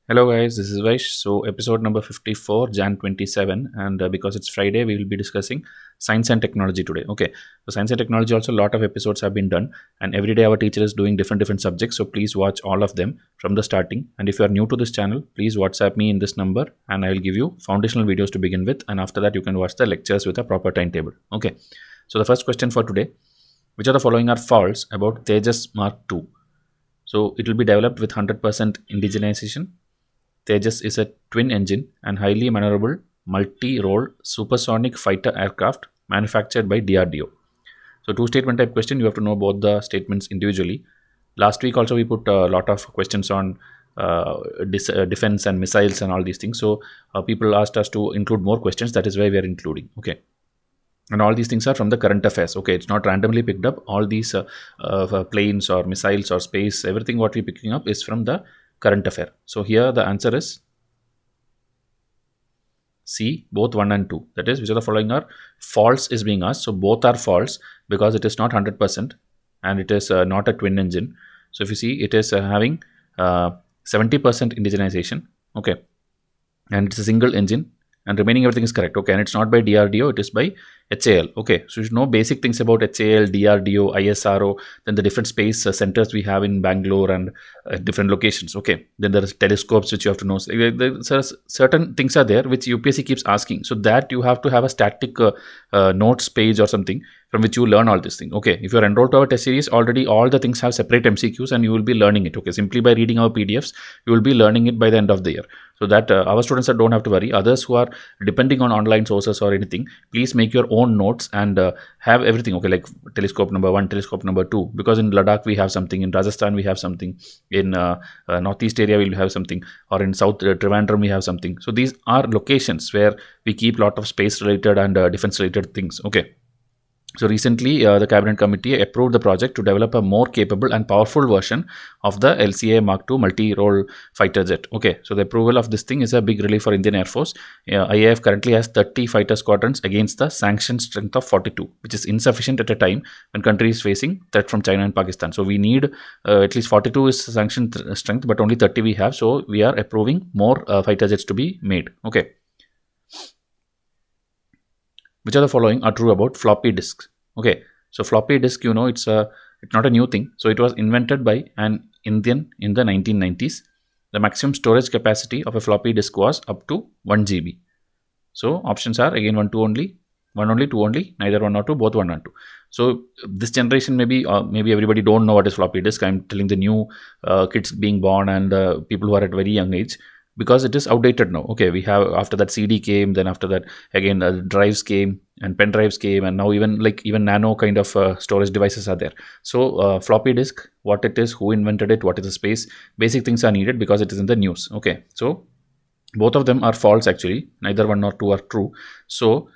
Hello guys, this is Vysh. So episode number 54, Jan 27, and because it's Friday, we will be discussing science and technology today. Okay, so science and technology also a lot of episodes have been done, and every day our teacher is doing different subjects. So please watch all of them from the starting. And if you are new to this channel, please WhatsApp me in this number, and I will give you foundational videos to begin with, and after that you can watch the lectures with a proper timetable. Okay, so the first question for today: which of the following are false about Tejas Mark II? So it will be developed with 100% indigenization. Tejas is a twin-engine and highly maneuverable multi-role supersonic fighter aircraft manufactured by DRDO. So two statement type question, you have to know both the statements individually. Last week also we put a lot of questions on defense and missiles and all these things. So people asked us to include more questions. That is why we are including. Okay. And all these things are from the current affairs. Okay, it's not randomly picked up. All these planes or missiles or space, everything what we're picking up is from the current affair. So here the answer is C, both 1 and 2. That is, which of the following are false is being asked. So both are false because it is not 100% and it is not a twin engine. So if you see, it is having 70% indigenization. Okay, and it's a single engine. And remaining everything is correct. Okay, and it's not by DRDO, it is by HAL. Okay, so you should know basic things about HAL, DRDO, ISRO, then the different space centers we have in Bangalore and different locations. Okay, then there are telescopes which you have to know. Certain things are there which UPSC keeps asking. So that you have to have a static notes page or something from which you learn all this thing. Okay, if you're enrolled to our test series, already all the things have separate MCQs and you will be learning it. Okay, simply by reading our PDFs, you will be learning it by the end of the year. So that our students don't have to worry. Others who are depending on online sources or anything, please make your own notes and have everything. Okay, like telescope number 1, telescope number 2, because in Ladakh we have something, in Rajasthan we have something, in northeast area we'll have something, or in south Trivandrum we have something. So these are locations where we keep lot of space related and defense related things. Okay. So recently, the Cabinet Committee approved the project to develop a more capable and powerful version of the LCA Mark II multi-role fighter jet. Okay, so the approval of this thing is a big relief for Indian Air Force. IAF currently has 30 fighter squadrons against the sanctioned strength of 42, which is insufficient at a time when country is facing threat from China and Pakistan. So we need at least 42 is sanctioned strength, but only 30 we have. So we are approving more fighter jets to be made. Okay. Which of the following are true about floppy disks? Okay, so floppy disk, you know, it's not a new thing. So it was invented by an Indian in the 1990s. The maximum storage capacity of a floppy disk was up to 1 GB. So options are again 1, 2 only, 1 only, 2 only, neither 1 or 2, both 1 and 2. So this generation maybe everybody don't know what is floppy disk. I'm telling the new kids being born and people who are at very young age, because it is outdated now. Okay, we have, after that CD came, then after that again drives came and pen drives came, and now even nano kind of storage devices are there. So floppy disk, what it is, who invented it, what is the space, basic things are needed because it is in the news. Okay, so both of them are false actually, neither 1 nor 2 are true. So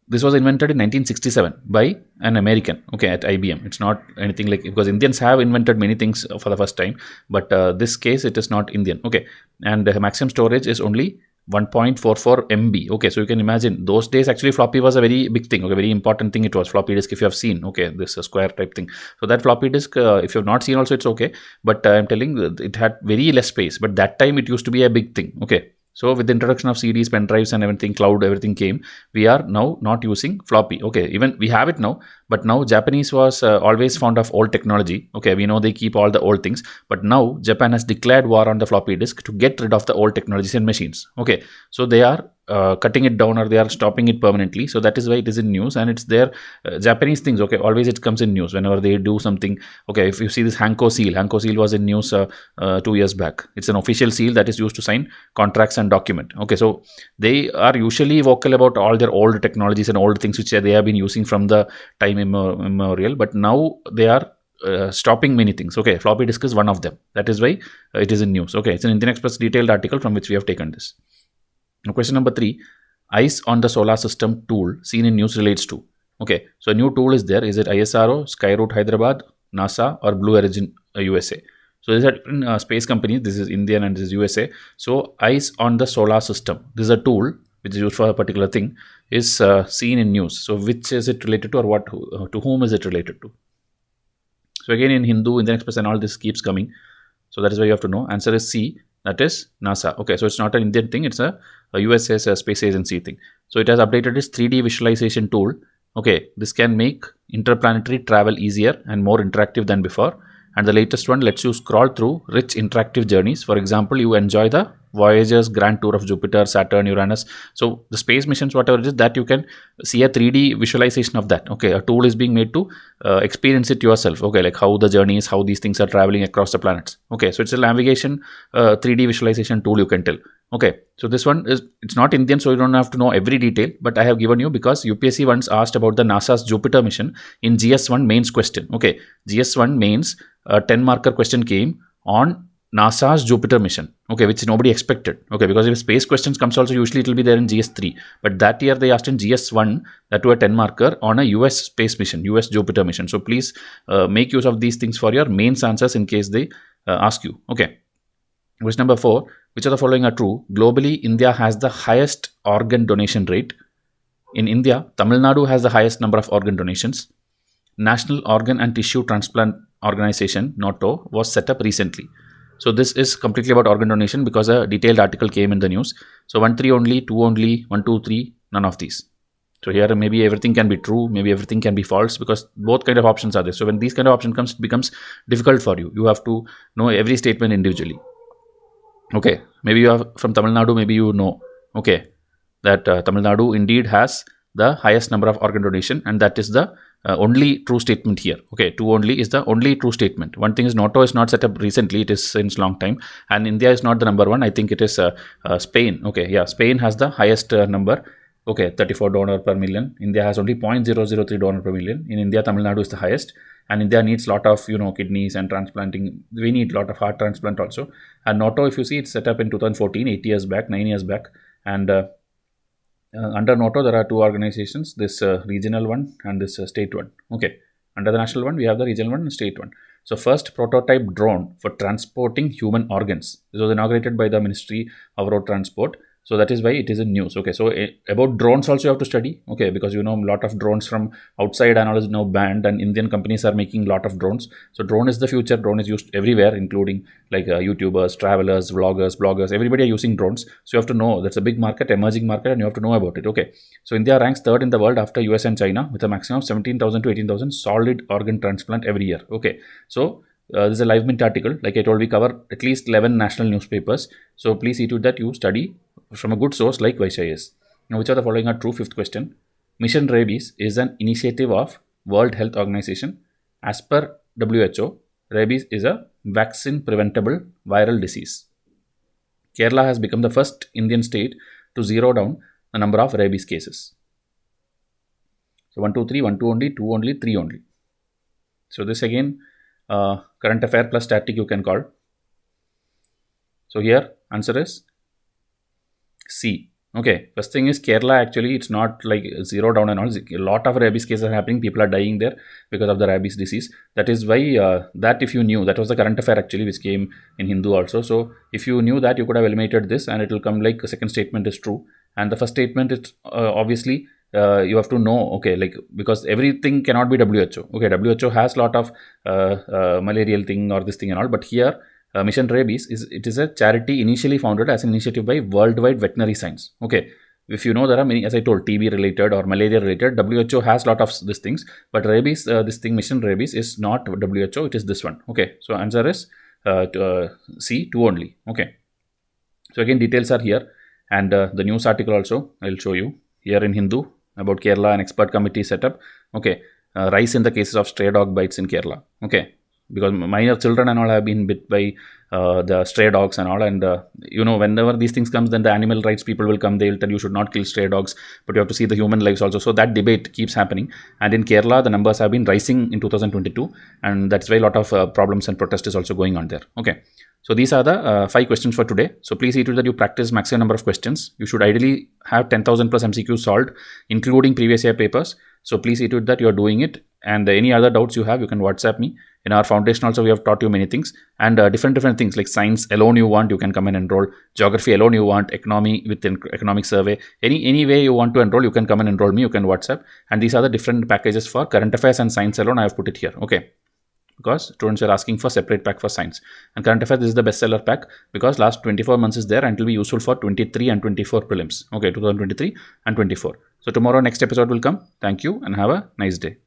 this was invented in 1967 by an American, okay, at IBM. It's not anything like, because Indians have invented many things for the first time, but this case it is not Indian. Okay, and the maximum storage is only 1.44 MB. Okay, so you can imagine those days actually floppy was a very big thing. Okay, very important thing it was, floppy disk, if you have seen. Okay, this square type thing. So that floppy disk, if you have not seen also, it's okay, but I'm telling it had very less space, but that time it used to be a big thing. Okay. So with the introduction of CDs, pen drives and everything, cloud, everything came, we are now not using floppy. Okay, even we have it now, but now Japanese was always fond of old technology. Okay, we know they keep all the old things, but now Japan has declared war on the floppy disk to get rid of the old technologies and machines. Okay, so they are cutting it down, or they are stopping it permanently. So that is why it is in news, and it's their Japanese things. Okay, always it comes in news whenever they do something. Okay, if you see this Hanko seal was in news 2 years back. It's an official seal that is used to sign contracts and document. Okay, so they are usually vocal about all their old technologies and old things which they have been using from the time immemorial, but now they are stopping many things. Okay, floppy disk is one of them. That is why it is in news. Okay, it's an Indian Express detailed article from which we have taken this. Now, question number 3, eyes on the solar system tool seen in news relates to. Okay, so a new tool is there. Is it ISRO, Skyroot Hyderabad, NASA, or Blue Origin USA? So these are different space companies. This is Indian and this is USA. So eyes on the solar system. This is a tool which is used for a particular thing, is seen in news. So which is it related to, or what? To whom is it related to? So again, in Hindu, Indian Express and all this keeps coming. So that is why you have to know. Answer is C. that is NASA. Okay, so it's not an Indian thing, it's a US's space agency thing. So it has updated its 3D visualization tool. Okay, this can make interplanetary travel easier and more interactive than before. And the latest one lets you scroll through rich interactive journeys. For example, you enjoy the Voyager's grand tour of Jupiter, Saturn, Uranus. So the space missions, whatever it is, that you can see a 3D visualization of that. Okay, a tool is being made to experience it yourself. Okay, like how the journey is, how these things are traveling across the planets. Okay, so it's a navigation 3D visualization tool, you can tell. Okay, so this one is, it's not Indian, so you don't have to know every detail, but I have given you because UPSC once asked about the NASA's Jupiter mission in GS1 mains question. Okay, GS1 mains 10 marker question came on NASA's Jupiter mission. Okay, which nobody expected. Okay, because if space questions comes also, usually it will be there in GS3. But that year they asked in GS1, that to a 10 marker on a US space mission, US Jupiter mission. So please make use of these things for your mains answers in case they ask you. Okay. Question number 4. Which of the following are true? Globally, India has the highest organ donation rate. In India, Tamil Nadu has the highest number of organ donations. National Organ and Tissue Transplant Organization, NATO, was set up recently. So this is completely about organ donation because a detailed article came in the news. So 1, 3 only, 2 only, 1, 2, 3, none of these. So here maybe everything can be true, maybe everything can be false because both kind of options are there. So when these kind of option comes, it becomes difficult for you. You have to know every statement individually. Okay, maybe you are from Tamil Nadu, maybe you know, okay, that Tamil Nadu indeed has the highest number of organ donation, and that is the only true statement here. Okay, 2 only is the only true statement. One thing is NATO is not set up recently, it is since long time, and India is not the number one. I think it is Spain. Okay, yeah, Spain has the highest number. Okay, 34 donor per million. India has only 0.003 donor per million. In India, Tamil Nadu is the highest. And India needs a lot of, kidneys and transplanting. We need a lot of heart transplant also. And NATO, if you see, it's set up in 2014, 8 years back, 9 years back. And under NATO, there are 2 organizations, this regional one and this state one. Okay. Under the national one, we have the regional one and state one. So first prototype drone for transporting human organs. This was inaugurated by the Ministry of Road Transport. So that is why it is in news. Okay, so about drones also you have to study. Okay, because a lot of drones from outside and all is now banned, and Indian companies are making a lot of drones. So drone is the future. Drone is used everywhere, including like YouTubers, travelers, vloggers, bloggers. Everybody are using drones. So you have to know that's a big market, emerging market, and you have to know about it. Okay, so India ranks 3rd in the world after US and China with a maximum of 17,000 to 18,000 solid organ transplant every year. Okay, so this is a live mint article. Like I told, we cover at least 11 national newspapers. So please see to that you study from a good source like Vysh IAS. Now, which of the following are true? 5th question. Mission Rabies is an initiative of World Health Organization. As per WHO, rabies is a vaccine-preventable viral disease. Kerala has become the first Indian state to zero down the number of rabies cases. So 1, 2, 3, 1, 2 only, 2 only, 3 only. So this again, current affair plus static you can call. So here answer is C. Okay, first thing is Kerala, actually it's not like zero down and all. A lot of rabies cases are happening. People are dying there because of the rabies disease. That is why that if you knew, that was the current affair actually which came in Hindu also. So if you knew that, you could have eliminated this and it will come like a second statement is true. And the first statement is obviously you have to know, okay, like because everything cannot be WHO. Okay, WHO has a lot of malarial thing or this thing and all, but here Mission Rabies is a charity initially founded as an initiative by Worldwide Veterinary Science. Okay, if you know, there are many, as I told, TB related or malaria related. WHO has a lot of these things, but rabies, this thing Mission Rabies is not WHO, it is this one. Okay, so answer is C, 2 only. Okay, so again details are here, and the news article also I will show you here in Hindu about Kerala, an expert committee set up. Okay, rise in the cases of stray dog bites in Kerala. Okay, because minor children and all have been bit by the stray dogs and all, and whenever these things comes, then the animal rights people will come. They will tell you should not kill stray dogs, but you have to see the human lives also. So that debate keeps happening, and in Kerala the numbers have been rising in 2022, and that's why a lot of problems and protest is also going on there. Okay, so these are the 5 questions for today. So please see to that you practice maximum number of questions. You should ideally have 10,000 plus MCQs solved, including previous year papers. So please see to that you are doing it, and any other doubts you have, you can WhatsApp me. In our foundation also we have taught you many things, and different things like science alone you want, you can come and enroll. Geography alone you want, economy with economic survey, any way you want to enroll, you can come and enroll me, you can WhatsApp. And these are the different packages for current affairs and science alone. I have put it here. Okay, because students are asking for separate pack for science. And current affairs, this is the bestseller pack because last 24 months is there and it will be useful for 23 and 24 prelims. Okay, 2023 and 24. So tomorrow next episode will come. Thank you and have a nice day.